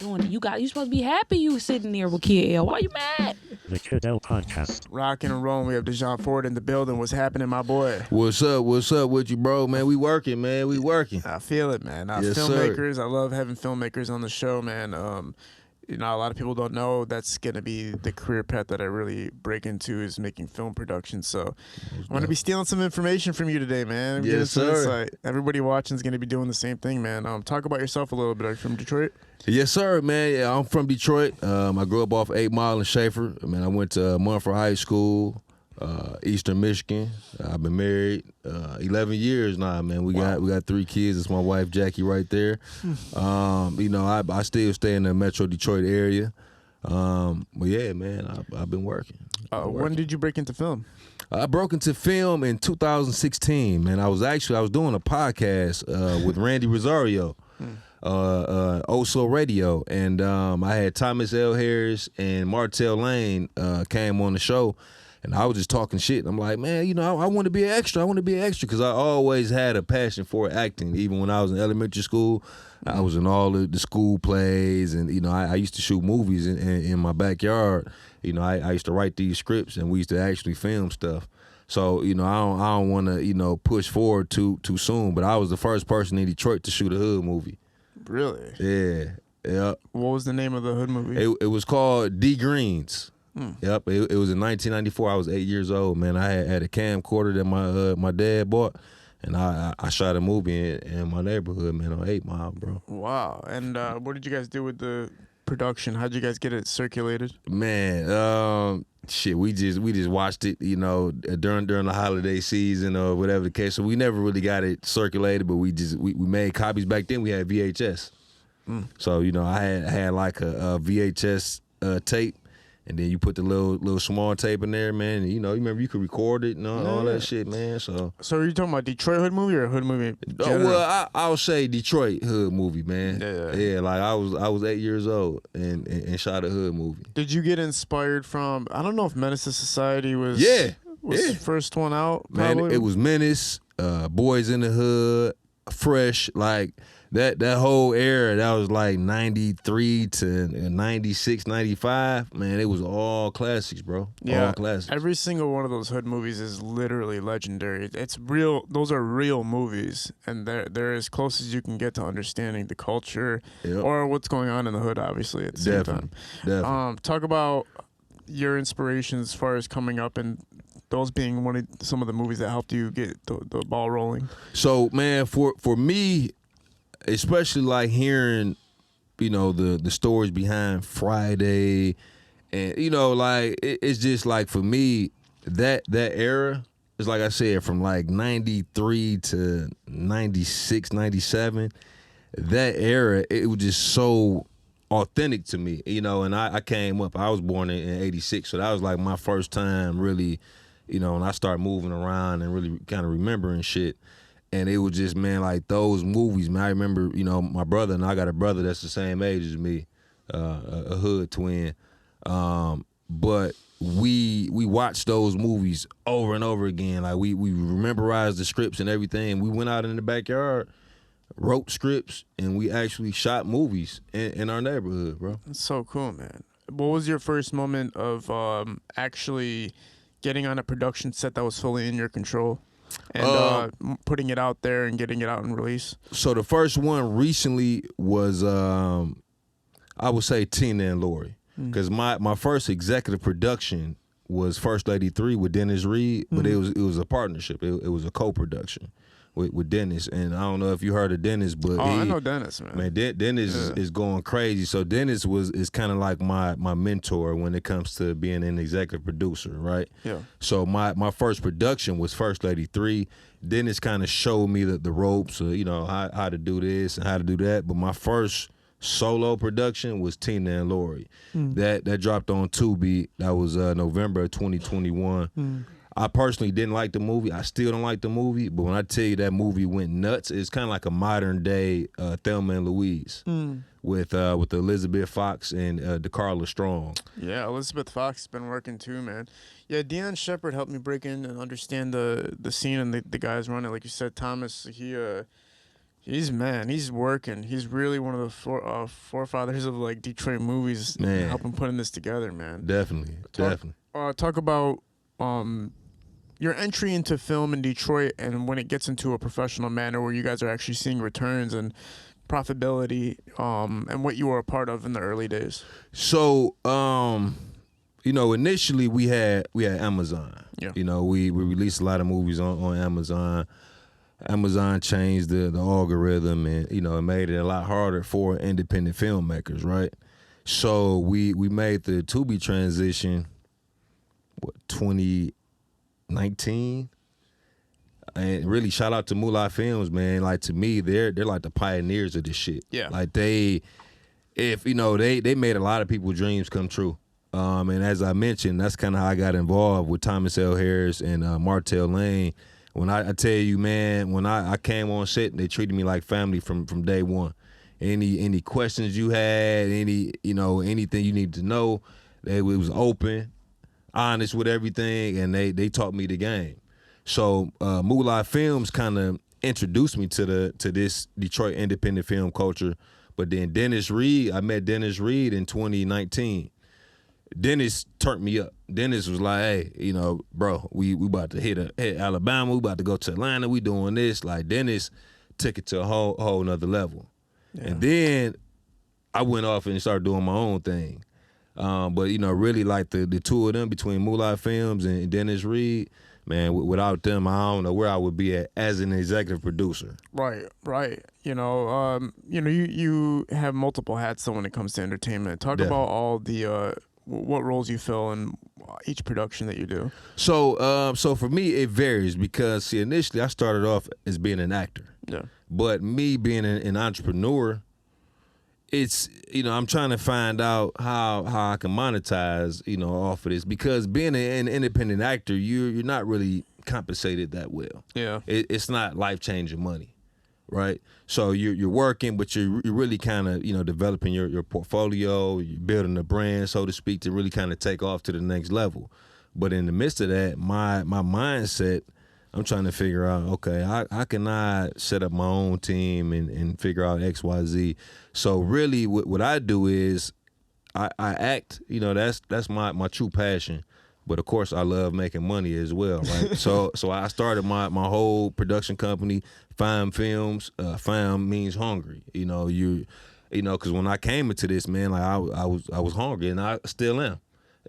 doing it. You supposed to be happy you sitting there with Kid L. Why you mad? The Kiddo Podcast. Rocking and rolling. We have DeJuan Ford in the building. What's happening, my boy? What's up? What's up with you, bro? Man, we working, man. We working. I feel it, man. Yes, Filmmakers. sir. I love having filmmakers on the show, man. You know, a lot of people don't know that's going to be the career path that I really break into is making film production. So I'm going to be stealing some information from you today, man. Yes, sir. Insight. Everybody watching is going to be doing the same thing, man. Talk about yourself a little bit. Are you from Detroit? Yes, sir, man. Yeah, I'm from Detroit. I grew up off 8 Mile and Schaefer. I mean, I went to Munford High School, Eastern Michigan. I've been married 11 years now, man. We got 3 kids. It's my wife, Jackie, right there. You know, I still stay in the Metro Detroit area. But yeah, man, I've been working. When did you break into film? I broke into film in 2016, man. I was doing a podcast with Randy Rosario. Oso Radio, and I had Thomas L. Harris and Martell Lane came on the show, and I was just talking shit. I'm like, man, you know, I want to be an extra. I want to be an extra because I always had a passion for acting. Even when I was in elementary school, I was in all the school plays, and you know, I used to shoot movies in my backyard. You know, I used to write these scripts, and we used to actually film stuff. So, you know, I don't want to, you know, push forward too soon, but I was the first person in Detroit to shoot a hood movie. Really? Yeah. What was the name of the hood movie? It was called D Greens. Yep. It was in 1994. I was 8 years old, man. I had a camcorder that my dad bought, and I shot a movie in my neighborhood, man, on 8 Mile, bro. Wow. And what did you guys do with the production? How'd you guys get it circulated? Man, shit, we just watched it, you know, during the holiday season or whatever the case. So we never really got it circulated, but we made copies back then. We had VHS. So, you know, I had like a VHS tape, and then you put the little small tape in there, man. And, you know, you remember you could record it and all that shit, man. So are you talking about Detroit hood movie or a hood movie? Well, I'll say Detroit hood movie, man. Yeah. Like I was 8 years old and shot a hood movie. Did you get inspired from? I don't know if Menace to Society was the first one out. Probably? Man, it was Menace, Boys in the Hood, Fresh, like that whole era. That was like 93 to 96, 95. Man, it was all classics, bro. Yeah, all classics. Every single one of those hood movies is literally legendary. It's real. Those are real movies, and they're as close as you can get to understanding the culture or what's going on in the hood. Obviously, at the same time. Definitely. Talk about your inspirations as far as coming up and those being some of the movies that helped you get the ball rolling. So, man, for me, especially like hearing, you know, the stories behind Friday, and you know, like it's just like for me that era is like I said from like 93 to 96, 97. That era, it was just so authentic to me, you know. And I came up. I was born in 86, so that was like my first time really, you know, when I started moving around and really kind of remembering shit. And it was just, man, like those movies, man. I remember, you know, my brother, and I got a brother that's the same age as me, a hood twin. But we watched those movies over and over again. Like we memorized the scripts and everything. We went out in the backyard, wrote scripts, and we actually shot movies in our neighborhood, bro. That's so cool, man. What was your first moment of actually getting on a production set that was fully in your control? And putting it out there and getting it out in release. So the first one recently was, I would say Tina and Lori, because my first executive production was First Lady 3 with Dennis Reed, but it was a partnership. It was a co-production with Dennis, and I don't know if you heard of Dennis, but I know Dennis, man. Man, Dennis is going crazy. So Dennis is kind of like my mentor when it comes to being an executive producer, right? Yeah. So my first production was First Lady 3. Dennis kind of showed me the ropes, you know, how to do this and how to do that. But my first solo production was Tina and Lori. That dropped on Tubi. That was November of 2021. I personally didn't like the movie. I still don't like the movie, but when I tell you that movie went nuts, it's kind of like a modern day Thelma and Louise with Elizabeth Fox and DeCarla Strong. Yeah, Elizabeth Fox has been working too, man. Yeah, Deion Shepard helped me break in and understand the scene and the guys running. Like you said, Thomas, He's working. He's really one of the forefathers of like Detroit movies, Man. helping putting this together, man. Definitely. Talk about your entry into film in Detroit and when it gets into a professional manner where you guys are actually seeing returns and profitability, and what you were a part of in the early days. So, initially we had Amazon. Yeah. We released a lot of movies on Amazon. Amazon changed the algorithm, and it made it a lot harder for independent filmmakers, right? So we made the Tubi transition, 2019, and really shout out to Moolah Films, man. Like, to me, they're like the pioneers of this shit. Yeah. Like, they made a lot of people's dreams come true. And as I mentioned, that's kind of how I got involved with Thomas L. Harris and Martell Lane. When I tell you, man, when I came on set, they treated me like family from day one. Any questions you had, anything you needed to know, it was open, honest with everything, and they taught me the game. So Moolah Films kind of introduced me to this Detroit independent film culture. But then I met Dennis Reed in 2019. Dennis turned me up. Dennis was like, hey, bro, we about to hit Alabama. We about to go to Atlanta. We doing this. Like, Dennis took it to a whole nother level. Yeah. And then I went off and started doing my own thing. But, really like the two of them between Moolah Films and Dennis Reed, man, without them, I don't know where I would be at as an executive producer. Right. You have multiple hats, so when it comes to entertainment. Talk Definitely. about all the what roles you fill in each production that you do. So for me, it varies because, initially I started off as being an actor. Yeah. But me being an entrepreneur, it's, I'm trying to find out how I can monetize, off of this, because being an independent actor, you're not really compensated that well. Yeah. It's not life-changing money, right? So you're working, but you're really kind of, developing your portfolio, you're building a brand, so to speak, to really kind of take off to the next level. But in the midst of that, my mindset, I'm trying to figure out, okay, I cannot set up my own team and figure out X, Y, Z. So really what I do is I act, that's my true passion. But of course I love making money as well, right? So I started my whole production company, Fam Films. Fam means hungry. Because when I came into this, man, like I was hungry, and I still am.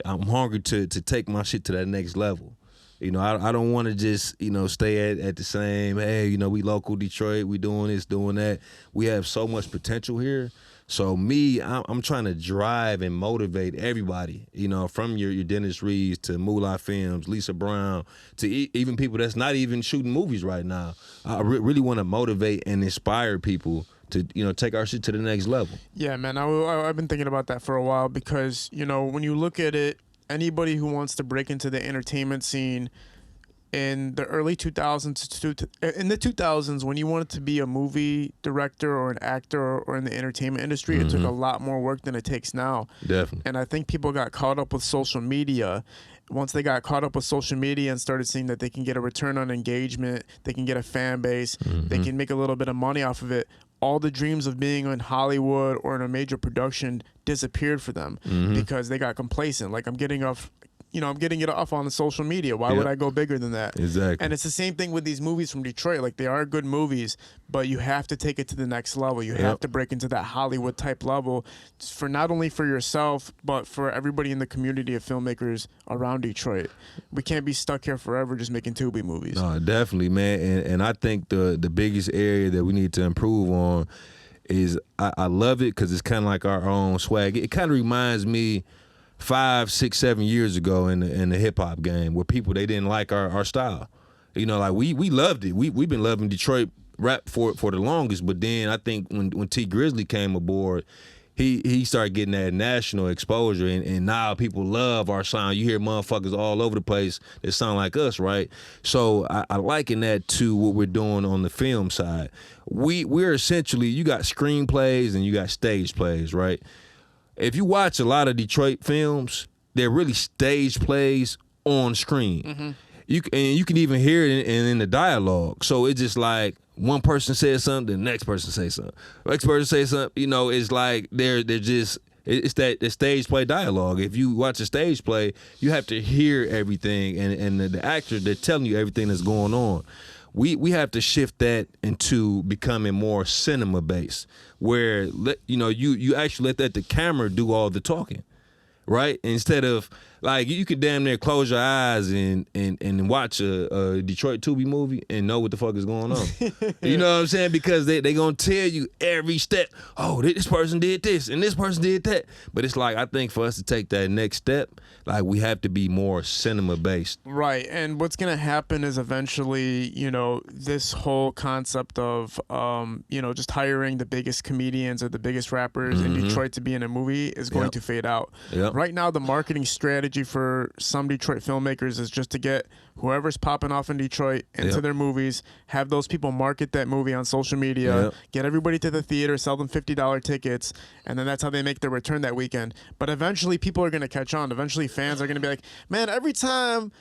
I'm hungry to take my shit to that next level. I don't want to just, stay at the same, hey, we local Detroit, we doing this, doing that. We have so much potential here. So I'm trying to drive and motivate everybody, from your Dennis Reeds to Moolah Films, Lisa Brown, to even people that's not even shooting movies right now. I really want to motivate and inspire people to, take our shit to the next level. Yeah, man, I've been thinking about that for a while because, when you look at it, anybody who wants to break into the entertainment scene in the early 2000s, in the 2000s, when you wanted to be a movie director or an actor or in the entertainment industry, it took a lot more work than it takes now. Definitely. And I think people got caught up with social media. Once they got caught up with social media and started seeing that they can get a return on engagement, they can get a fan base, they can make a little bit of money off of it, all the dreams of being in Hollywood or in a major production disappeared for them because they got complacent. Like, I'm getting it off on the social media. Why would I go bigger than that? Exactly. And it's the same thing with these movies from Detroit. Like, they are good movies, but you have to take it to the next level. You have to break into that Hollywood type level for not only for yourself, but for everybody in the community of filmmakers around Detroit. We can't be stuck here forever just making Tubi movies. No, definitely, man. And I think the biggest area that we need to improve on is I love it because it's kind of like our own swag. It kind of reminds me 5, 6, 7 years ago in the hip hop game where people, they didn't like our style. Like we loved it. We've been loving Detroit rap for the longest, but then I think when T Grizzly came aboard, he started getting that national exposure, and now people love our sound. You hear motherfuckers all over the place that sound like us, right? So I liken that to what we're doing on the film side. We're essentially, you got screenplays and you got stage plays, right? If you watch a lot of Detroit films, they're really stage plays on screen. you can even hear it in the dialogue. So it's just like one person says something, the next person says something. The next person says something. You know, it's like they're just. It's that the stage play dialogue. If you watch a stage play, you have to hear everything, and the actor, they're telling you everything that's going on. We have to shift that into becoming more cinema based, where you actually let the camera do all the talking, right? Instead of like you could damn near close your eyes and watch a Detroit Tubi movie and know what the fuck is going on. You know what I'm saying? Because they gonna tell you every step. Oh, this person did this and this person did that. But it's like, I think for us to take that next step, like we have to be more cinema based. Right. And what's gonna happen is eventually, this whole concept of just hiring the biggest comedians or the biggest rappers in Detroit to be in a movie is going to fade out. Yep. Right now, the marketing strategy for some Detroit filmmakers is just to get whoever's popping off in Detroit into their movies, have those people market that movie on social media, get everybody to the theater, sell them $50 tickets, and then that's how they make their return that weekend. But eventually people are going to catch on. Eventually fans are going to be like, man, every time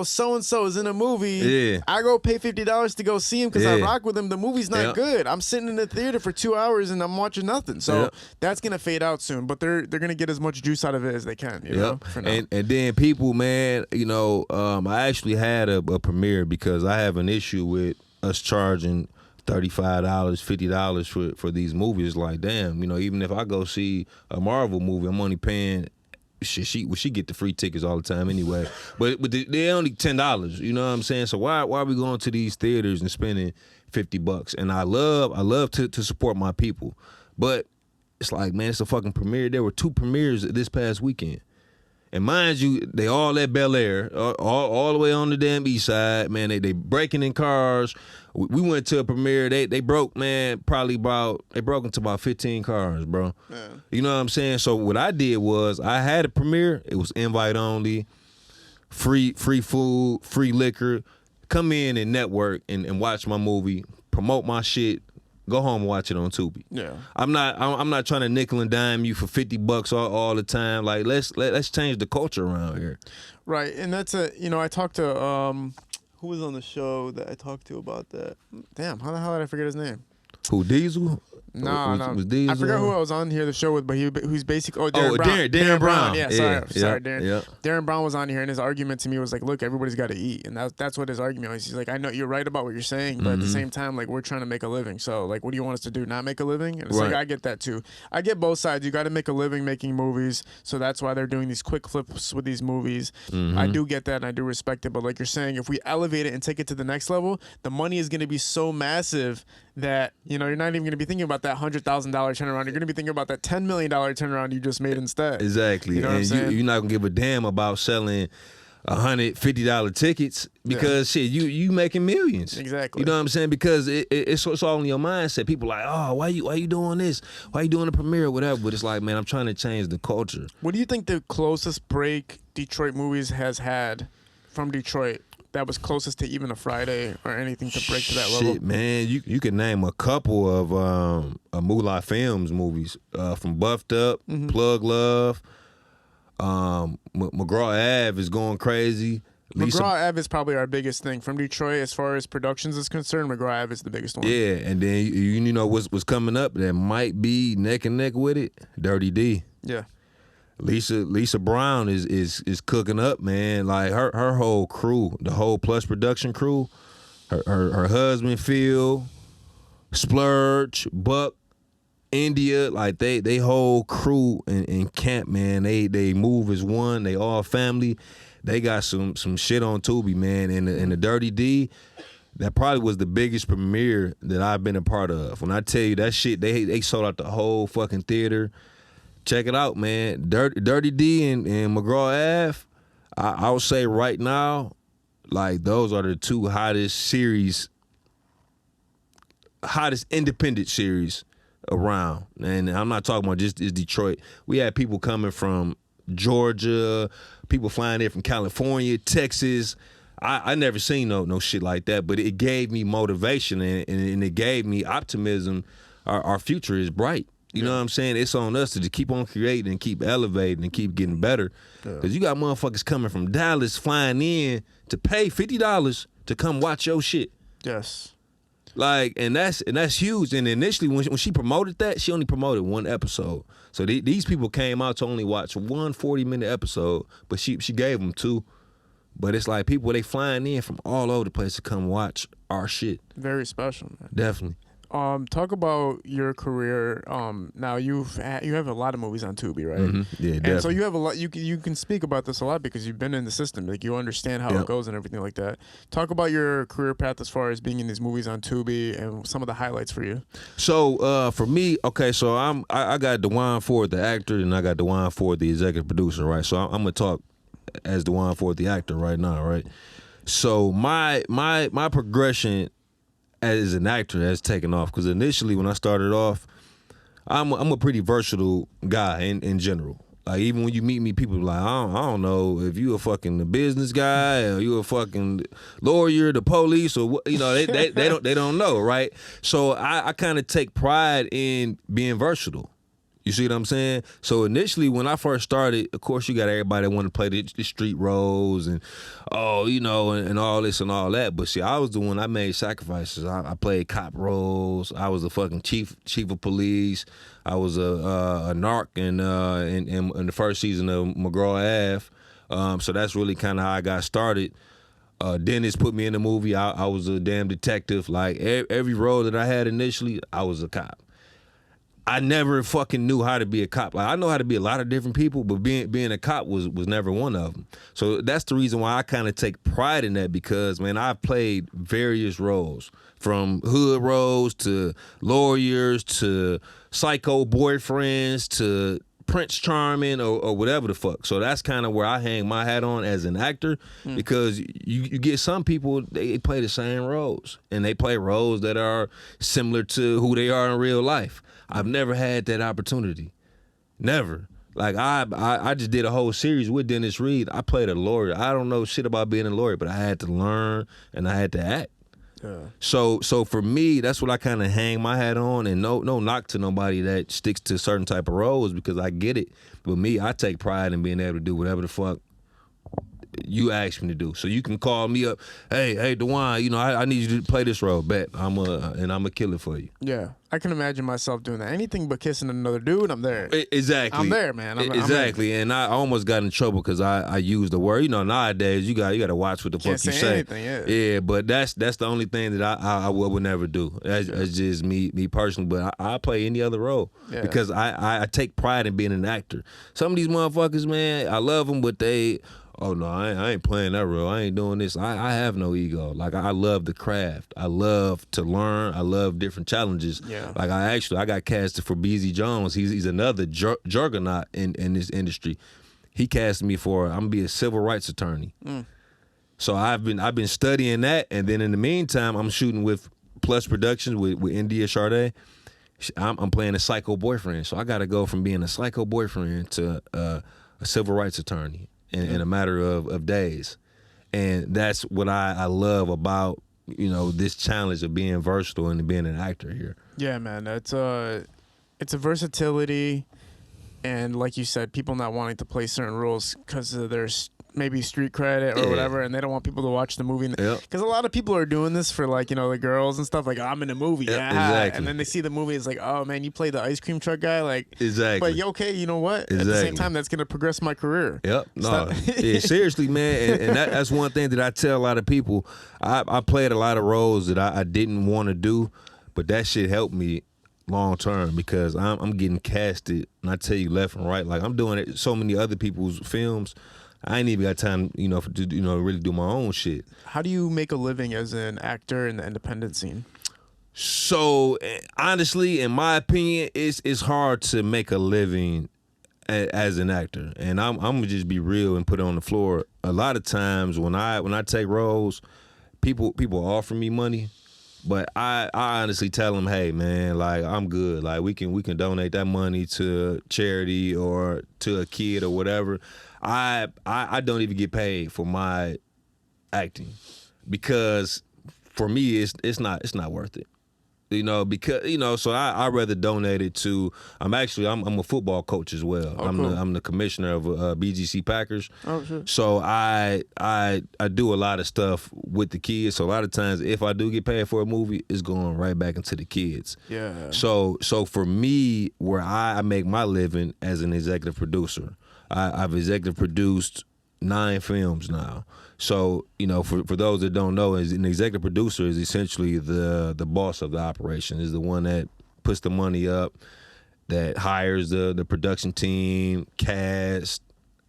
so-and-so is in a movie, I go pay $50 to go see him because I rock with him. The movie's not good. I'm sitting in the theater for 2 hours and I'm watching nothing. So that's going to fade out soon. But they're going to get as much juice out of it as they can, for now. And then people, man, I actually had a premiere because I have an issue with us charging $35, $50 for these movies. Like, damn, even if I go see a Marvel movie, I'm only paying... She get the free tickets all the time anyway, but they're only $10. You know what I'm saying? So why are we going to these theaters and spending $50? And I love to support my people, but it's like, man, it's a fucking premiere. There were 2 premieres this past weekend. And mind you, they all at Bel Air, all the way on the damn east side, man. They breaking in cars. We went to a premiere. They broke, man, they broke into about 15 cars, bro. Yeah. You know what I'm saying? So what I did was I had a premiere. It was invite only, free food, free liquor. Come in and network and watch my movie, promote my shit. Go home and watch it on Tubi. Yeah, I'm not trying to nickel and dime you for $50 all the time. Like let's change the culture around here. Right, and that's I talked to who was on the show that I talked to about that. Damn, how the hell did I forget his name? Who, Diesel? No. Was Diesel? I forgot who I was on here the show with, but who's basically Darren Brown. Darren Brown. Yeah, sorry, Darren. Yeah. Darren Brown was on here, and his argument to me was like, look, everybody's got to eat, and that's what his argument was. He's like, I know you're right about what you're saying, but at the same time, like, we're trying to make a living. So, like, what do you want us to do? Not make a living? And it's like, I get that too. I get both sides. You got to make a living making movies, so that's why they're doing these quick flips with these movies. I do get that, and I do respect it. But like you're saying, if we elevate it and take it to the next level, the money is going to be so massive that you're not even going to be thinking about that $100,000 turnaround. You're going to be thinking about that $10 million turnaround you just made instead. Exactly. You know what I'm saying? You're not going to give a damn about selling $150 tickets because shit, you making millions. Exactly. You know what I'm saying? Because it's all in your mindset. People like, oh, why you doing this? Why you doing a premiere or whatever? But it's like, man, I'm trying to change the culture. What do you think the closest break Detroit movies has had from Detroit that was closest to even a Friday or anything to break to that level? Shit, man, you can name a couple of Moolah Films movies from Buffed Up, Plug Love, McGraw Ave is going crazy. McGraw Ave is probably our biggest thing from Detroit as far as productions is concerned. McGraw Ave is the biggest one. Yeah, and then you know what's coming up that might be neck and neck with it. Dirty D. Yeah. Lisa Brown is cooking up, man. Like her whole crew, the whole Plus production crew, her husband Phil, Splurge, Buck, India, like they whole crew in camp, man. They move as one. They all family. They got some shit on Tubi, man. And the Dirty D, that probably was the biggest premiere that I've been a part of. When I tell you that shit, they sold out the whole fucking theater. Check it out, man. Dirty D and McGraw Ave, I would say right now, like those are the 2 hottest independent series around. And I'm not talking about just Detroit. We had people coming from Georgia, people flying in from California, Texas. I never seen no shit like that, but it gave me motivation and it gave me optimism. Our future is bright. You know what I'm saying? It's on us to just keep on creating and keep elevating and keep getting better. Because you got motherfuckers coming from Dallas flying in to pay $50 to come watch your shit. Yes. Like, and that's huge. And initially, when she promoted that, she only promoted one episode. So these people came out to only watch one 40-minute episode, but she gave them two. But it's like people, they flying in from all over the place to come watch our shit. Very special, man. Definitely. Talk about your career. Now you have a lot of movies on Tubi, right? Mm-hmm. Yeah, definitely. And so you have a lot. You can speak about this a lot because you've been in the system. Like you understand how it goes and everything like that. Talk about your career path as far as being in these movies on Tubi and some of the highlights for you. So for me, okay, so I got DeJuan Ford, the actor, and I got DeJuan Ford, the executive producer, right? So I'm gonna talk as DeJuan Ford, the actor, right now, right? So my progression as an actor has taken off because initially when I started off, I'm a pretty versatile guy in general. Like even when you meet me, people are like, I don't know if you a fucking business guy or you a fucking lawyer, the police, or what, you know, they don't know, right? So I kind of take pride in being versatile. You see what I'm saying? So initially, when I first started, of course, you got everybody that want to play the street roles and, and all this and all that. But see, I was the one, I made sacrifices. I played cop roles. I was a fucking chief of police. I was a narc in the first season of McGraw Ave. So that's really kind of how I got started. Dennis put me in the movie. I was a damn detective. Like every role that I had initially, I was a cop. I never fucking knew how to be a cop. Like I know how to be a lot of different people, but being a cop was never one of them. So that's the reason why I kind of take pride in that because, man, I've played various roles, from hood roles to lawyers to psycho boyfriends to Prince Charming or whatever the fuck. So that's kind of where I hang my hat on as an actor because you get some people, they play the same roles and they play roles that are similar to who they are in real life. I've never had that opportunity. Never. Like I just did a whole series with Dennis Reed. I played a lawyer. I don't know shit about being a lawyer, but I had to learn and I had to act. Yeah. So for me, that's what I kind of hang my hat on, and no knock to nobody that sticks to certain type of roles because I get it. But me, I take pride in being able to do whatever the fuck you ask me to do. So you can call me up, hey DeJuan, I need you to play this role. Bet I'm a kill it for you. Yeah, I can imagine myself doing that. Anything but kissing another dude, I'm there. Exactly. I'm there, man. Exactly. And I almost got in trouble because I used the word. Nowadays you got to watch what the fuck you say. Anything, yeah, but that's the only thing that I would never do. That's just me personally. But I play any other role because I take pride in being an actor. Some of these motherfuckers, man, I love them, but they. Oh no, I ain't playing that role. I ain't doing this. I have no ego. Like I love the craft. I love to learn. I love different challenges. Yeah. Like I got casted for BZ Jones. He's another juggernaut in this industry. He cast me for I'm gonna be a civil rights attorney. So I've been studying that, and then in the meantime I'm shooting with Plus Productions with India Sade. I'm playing a psycho boyfriend. So I got to go from being a psycho boyfriend to a civil rights attorney. In a matter of days. And that's what I love about, this challenge of being versatile and being an actor here. Yeah, man. It's a versatility and like you said, people not wanting to play certain roles because of their maybe street credit or whatever, and they don't want people to watch the movie. Because a lot of people are doing this for the girls and stuff. Like, I'm in a movie, exactly. And then they see the movie, it's like, oh man, you play the ice cream truck guy, like, exactly. But okay, you know what? Exactly. At the same time, that's gonna progress my career. Yep. No. Seriously, man, and that's one thing that I tell a lot of people. I played a lot of roles that I didn't want to do, but that shit helped me long term because I'm getting casted, and I tell you left and right. Like, I'm doing it so many other people's films. I ain't even got time, to really do my own shit. How do you make a living as an actor in the independent scene? So honestly, in my opinion, it's hard to make a living as an actor, and I'm gonna just be real and put it on the floor. A lot of times when I take roles, people offer me money, but I honestly tell them, hey man, like, I'm good. Like, we can donate that money to charity or to a kid or whatever. I don't even get paid for my acting because for me it's not worth it. You know, because so I rather donate it to. I'm a football coach as well. Oh, cool. I'm the commissioner of BGC Packers. Oh, sure. So I do a lot of stuff with the kids. So a lot of times, if I do get paid for a movie, it's going right back into the kids. Yeah. So for me, where I make my living as an executive producer, I've executive produced 9 films now. So, for those that don't know, an executive producer is essentially the boss of the operation, is the one that puts the money up, that hires the production team, cast,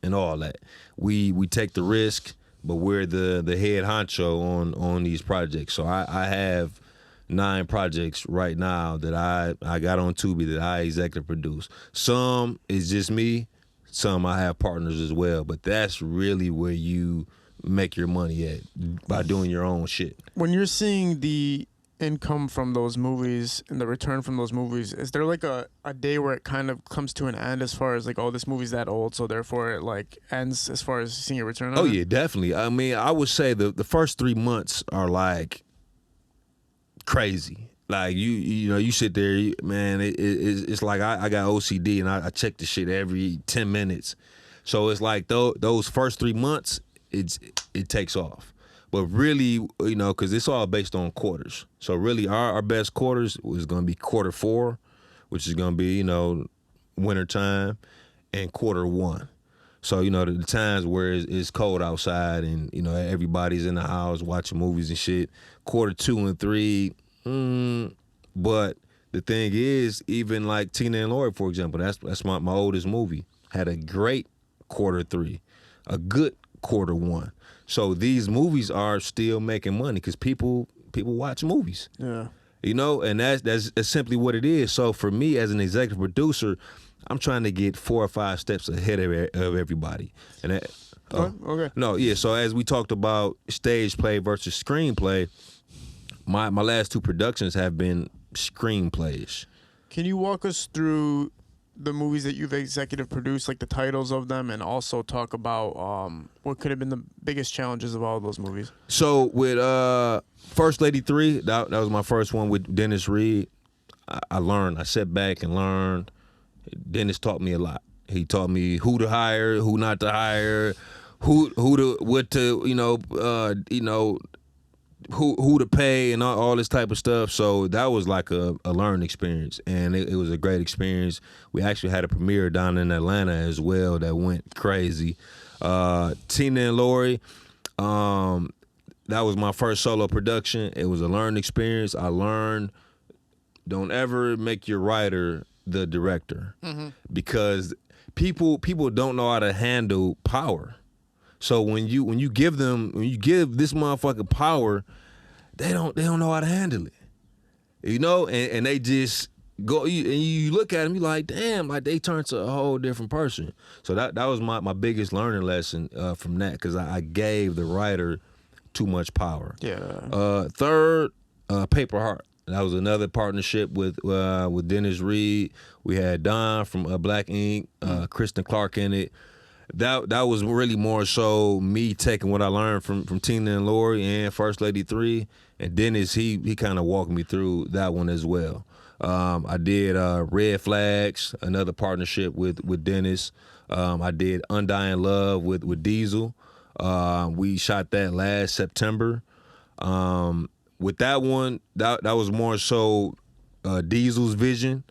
and all that. We take the risk, but we're the head honcho on these projects. So I have 9 projects right now that I got on Tubi that I executive produce. Some is just me, some I have partners as well, but that's really where you make your money at, by doing your own shit. When you're seeing the income from those movies and the return from those movies, is there like a day where it kind of comes to an end as far as like, oh, this movie's that old, so therefore it like ends as far as seeing a return on Oh it? yeah, definitely. I mean, I would say the first 3 months are like crazy. Like you sit there, man. It's like I got OCD and I check the shit every 10 minutes. So it's like those first 3 months, it takes off. But really, because it's all based on quarters. So really, our best quarters was going to be quarter 4, which is going to be winter time, and quarter 1. So the times where it's cold outside and everybody's in the house watching movies and shit. Quarter 2 and 3. But the thing is, even like Tina and Lori, for example, that's my oldest movie, had a great quarter 3, a good quarter 1. So these movies are still making money because people watch movies. Yeah. And that's simply what it is. So for me as an executive producer, I'm trying to get 4 or 5 steps ahead of everybody. And that, okay. No, yeah. So as we talked about stage play versus screenplay, my last 2 productions have been screenplays. Can you walk us through the movies that you've executive produced, like the titles of them, and also talk about what could have been the biggest challenges of all of those movies? So with First Lady 3, that was my first one with Dennis Reed. I learned. I sat back and learned. Dennis taught me a lot. He taught me who to hire, who not to hire, who to pay, and all this type of stuff. So that was like a learning experience, and it was a great experience. We actually had a premiere down in Atlanta as well that went crazy. Tina and Lori, that was my first solo production. It was a learning experience. I learned, don't ever make your writer the director, because people don't know how to handle power. So when you give this motherfucker power, they don't know how to handle it, and they just go. And you look at them, you like, damn, like they turn to a whole different person. So that was my biggest learning lesson from that, because I gave the writer too much power. Yeah. Third, Paper Heart. That was another partnership with Dennis Reed. We had Don from Black Ink, Kristen Clark in it. That was really more so me taking what I learned from Tina and Lori and First Lady 3, and Dennis, he kind of walked me through that one as well. I did Red Flags, another partnership with Dennis. I did Undying Love with Diesel. We shot that last September. With that one, that was more so Diesel's vision,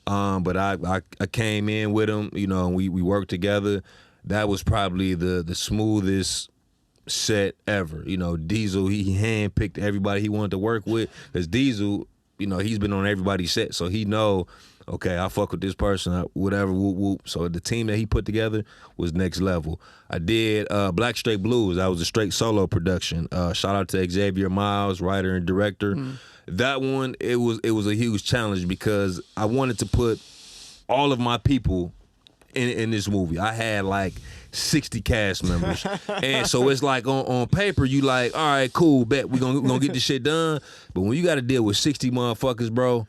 but I came in with him, and we worked together. That was probably the smoothest set ever. Diesel, he handpicked everybody he wanted to work with, because Diesel, he's been on everybody's set, so he know, okay, I fuck with this person, whatever, whoop, whoop. So the team that he put together was next level. I did Black Straight Blues. That was a straight solo production. Shout out to Xavier Miles, writer and director. That one, it was a huge challenge, because I wanted to put all of my people in this movie. I had like 60 cast members. And so it's like on paper, you like, all right, cool, bet we're gonna get this shit done. But when you got to deal with 60 motherfuckers, bro,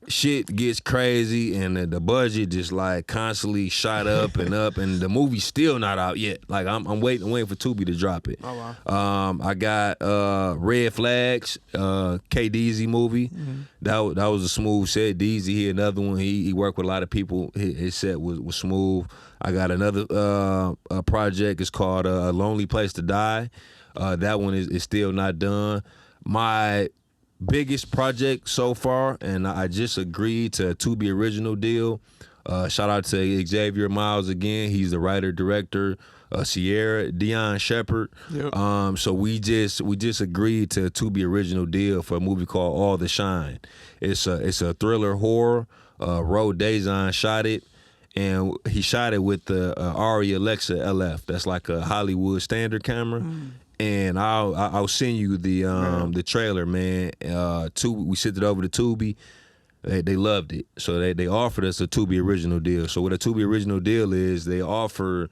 shit gets crazy and the budget just like constantly shot up and up, and the movie's still not out yet. Like I'm waiting for Tubi to drop it. Oh wow. I got Red Flagz, K Deezy movie. Mm-hmm. That was a smooth set. Deezy, he another one. He worked with a lot of people. His set was smooth. I got another project. It's called A Lonely Place to Die. That one is still not done. My biggest project so far, and I just agreed to a Tubi original deal. Shout out to Xavier Miles again. He's the writer director. Sierra DeJuan Shepherd. Yep. So we just agreed to a Tubi original deal for a movie called All the Shine. It's a thriller horror. Ro Dazon shot it, and he shot it with the Arri Alexa LF. That's like a Hollywood standard camera. And I'll send you the trailer, man. We sent it over to Tubi. They loved it, so they offered us a Tubi original deal. So what a Tubi original deal is, they offer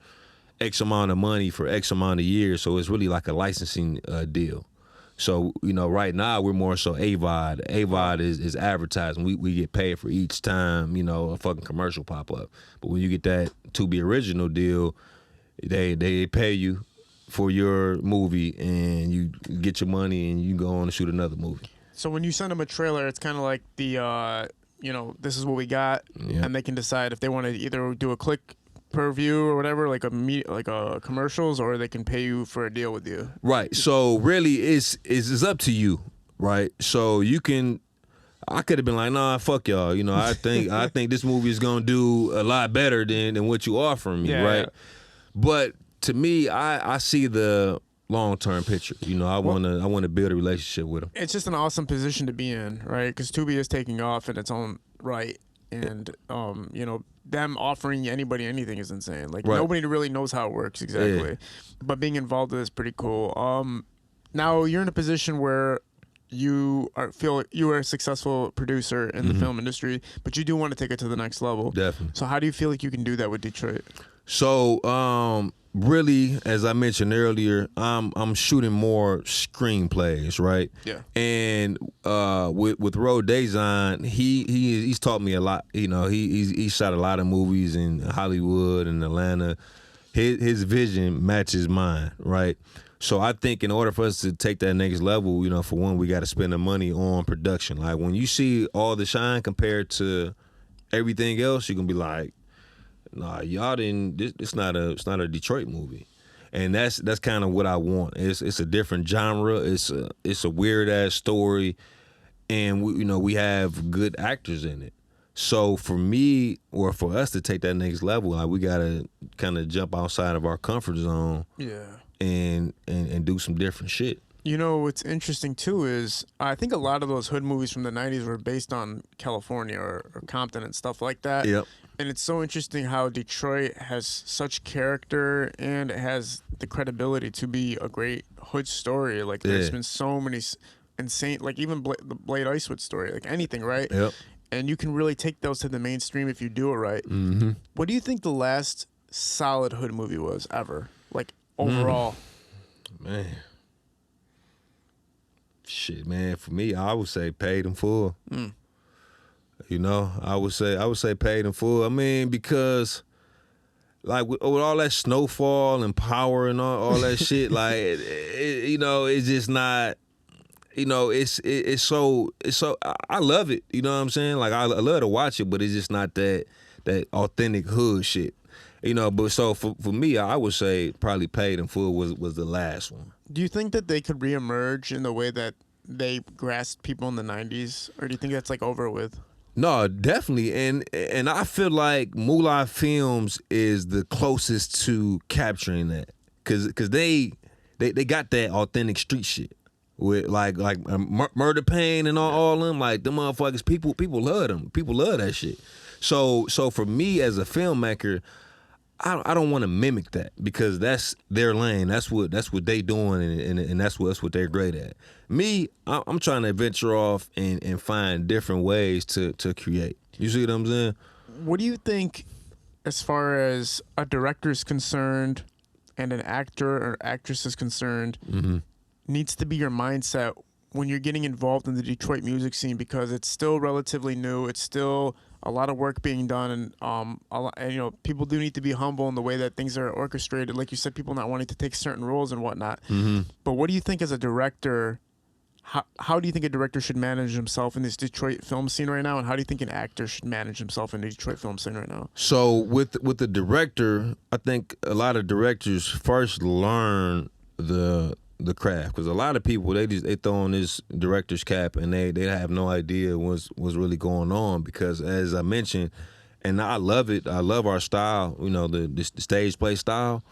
X amount of money for X amount of years. So it's really like a licensing deal. So right now we're more so AVOD. AVOD is advertising. We get paid for each time a fucking commercial pop up. But when you get that Tubi original deal, they pay you for your movie, and you get your money, and you go on and shoot another movie. So when you send them a trailer, it's kind of like the, this is what we got, and they can decide if they want to either do a click per view or whatever, like a commercials, or they can pay you for a deal with you. Right. So really, it's up to you, right? So you can. I could have been like, nah, fuck y'all. I think this movie is gonna do a lot better than what you offering me, right? Yeah. But to me, I see the long-term picture. I want to build a relationship with them. It's just an awesome position to be in, right? Because Tubi is taking off in its own right, and them offering anybody anything is insane. Like nobody really knows how it works exactly, but being involved with it is pretty cool. Now you're in a position where you are a successful producer in the film industry, but you do want to take it to the next level. Definitely. So how do you feel like you can do that with Detroit? So, really, as I mentioned earlier, I'm shooting more screenplays, right? Yeah. And with Ro Dazon, he's taught me a lot. He shot a lot of movies in Hollywood and Atlanta. His vision matches mine, right? So I think in order for us to take that next level, for one, we got to spend the money on production. Like when you see All the Shine compared to everything else, you're gonna be like, nah, y'all didn't. It's not a Detroit movie, and that's kind of what I want. It's a different genre. It's a weird ass story, and we have good actors in it. So for me, or for us to take that next level, like we gotta kind of jump outside of our comfort zone, and do some different shit. What's interesting too is I think a lot of those hood movies from the 90s were based on California or Compton and stuff like that. Yep. And it's so interesting how Detroit has such character and it has the credibility to be a great hood story. Like there's been so many insane, like even the Blade Icewood story, like anything, right? Yep. And you can really take those to the mainstream if you do it right. Mm-hmm. What do you think the last solid hood movie was ever? Like overall? Man. Shit, man. For me, I would say Paid in Full. I would say Paid in Full. I mean, because like with all that Snowfall and Power and all that shit, like it's just not. It's so. I love it. You know what I'm saying? Like I love to watch it, but it's just not that authentic hood shit. But so for me, I would say probably Paid in Full was the last one. Do you think that they could reemerge in the way that they grasped people in the 90s? Or do you think that's like over with? No, definitely. And I feel like Moolah Films is the closest to capturing that. Cause they got that authentic street shit. With like Murder Pain and all them. Like them motherfuckers, people love them. People love that shit. So for me as a filmmaker, I don't want to mimic that because that's their lane. That's what they doing, and that's what they're great at. Me, I'm trying to venture off and find different ways to create. You see what I'm saying? What do you think, as far as a director is concerned, and an actor or actress is concerned, needs to be your mindset when you're getting involved in the Detroit music scene, because it's still relatively new. It's still a lot of work being done, and people do need to be humble in the way that things are orchestrated. Like you said, people not wanting to take certain roles and whatnot. Mm-hmm. But what do you think as a director? How do you think a director should manage himself in this Detroit film scene right now, and how do you think an actor should manage himself in the Detroit film scene right now? So with the director, I think a lot of directors first learn the craft, because a lot of people they throw on this director's cap and they have no idea what's really going on, because as I mentioned, and I love it, I love our style, the stage play style,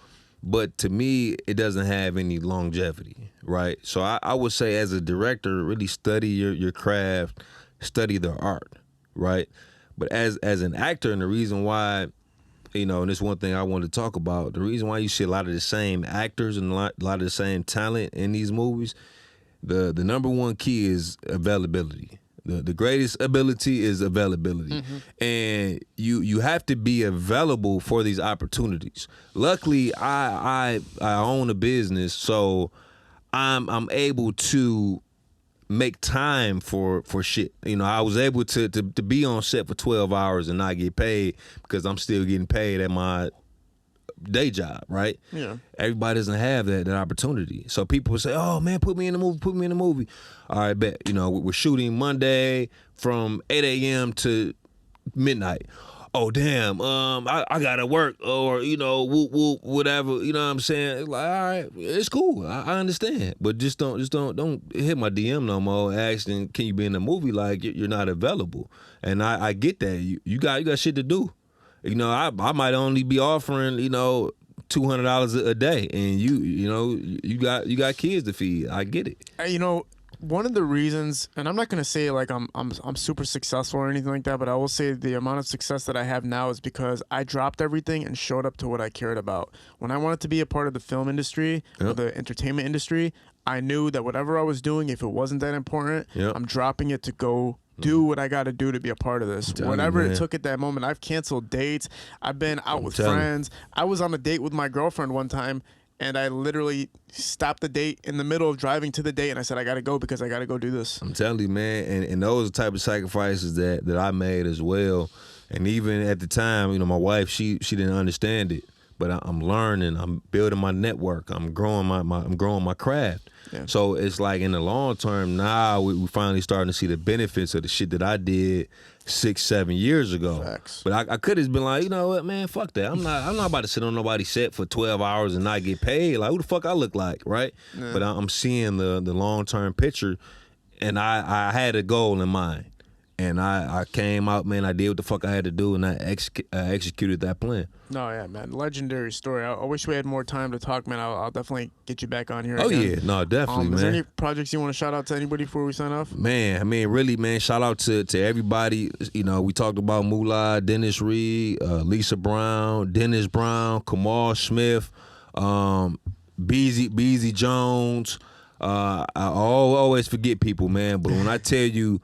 but to me it doesn't have any longevity, right? So I would say as a director, really study your craft, study the art, right? But as an actor, and the reason why, and this one thing I wanted to talk about, the reason why you see a lot of the same actors and a lot of the same talent in these movies, the number one key is availability. The greatest ability is availability. Mm-hmm. And you have to be available for these opportunities. Luckily, I own a business, so I'm able to make time for shit. I was able to be on set for 12 hours and not get paid, because I'm still getting paid at my day job, right? Yeah. Everybody doesn't have that opportunity. So people say, "Oh man, put me in the movie." All right, bet. We're shooting Monday from 8 a.m. to midnight. Oh damn, I gotta work, or whatever. You know what I'm saying? It's like, all right, it's cool. I understand, but just don't hit my DM no more asking, can you be in the movie? Like you're not available, and I get that. You got shit to do. I might only be offering $200 a day, and you got kids to feed. I get it. One of the reasons, and I'm not gonna say like I'm super successful or anything like that, but I will say the amount of success that I have now is because I dropped everything and showed up to what I cared about. When I wanted to be a part of the film industry, or the entertainment industry, I knew that whatever I was doing, if it wasn't that important, I'm dropping it to go do what I got to do to be a part of this. Whatever it took at that moment. I've canceled dates. I've been out with friends. I was on a date with my girlfriend one time, and I literally stopped the date in the middle of driving to the date, and I said, I got to go because I got to go do this. I'm telling you, man, and those are the type of sacrifices that I made as well. And even at the time, my wife, she didn't understand it, but I'm learning. I'm building my network. I'm growing my craft. Yeah. So it's like in the long term, now we finally starting to see the benefits of the shit that I did 6-7 years ago. Facts. But I could have been like, you know what, man, fuck that. I'm not about to sit on nobody's set for 12 hours and not get paid. Like, who the fuck I look like, right? Yeah. But I'm seeing the long term picture, and I had a goal in mind. And I came out, man, I did what the fuck I had to do, and I executed that plan. No, yeah, man. Legendary story. I wish we had more time to talk, man. I'll definitely get you back on here again. Yeah. No, definitely, man. Is there any projects you want to shout out to anybody before we sign off? Man, I mean, really, man, shout out to everybody. We talked about Moolah, Dennis Reed, Lisa Brown, Dennis Brown, Kamal Smith, Beezy Jones. I always forget people, man. But when I tell you,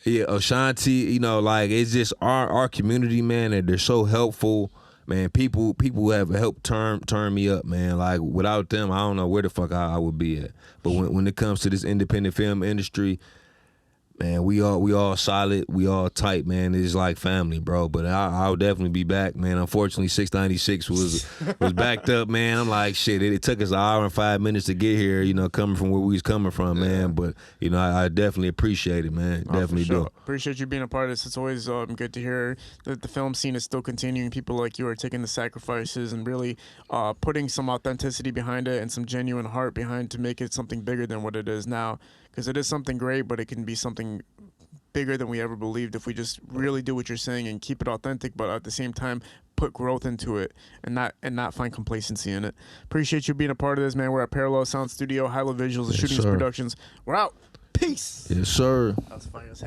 yeah, Ashanti, it's just our community, man, and they're so helpful, man. People have helped turn me up, man. Like, without them, I don't know where the fuck I would be at. But when it comes to this independent film industry, man, we all solid, we all tight, man. It's like family, bro. But I'll definitely be back, man. Unfortunately, 696 was backed up, man. I'm like, shit, it took us an hour and 5 minutes to get here, coming from where we was coming from, man. But, I definitely appreciate it, man. Definitely sure. do. Appreciate you being a part of this. It's always good to hear that the film scene is still continuing. People like you are taking the sacrifices and really putting some authenticity behind it and some genuine heart behind to make it something bigger than what it is now. Because it is something great, but it can be something bigger than we ever believed if we just really do what you're saying and keep it authentic, but at the same time put growth into it and not find complacency in it. Appreciate you being a part of this, man. We're at Parallel Sound Studio, High Level Visuals, and Shootings Productions. We're out. Peace. Yes, sir. That was funny as hell.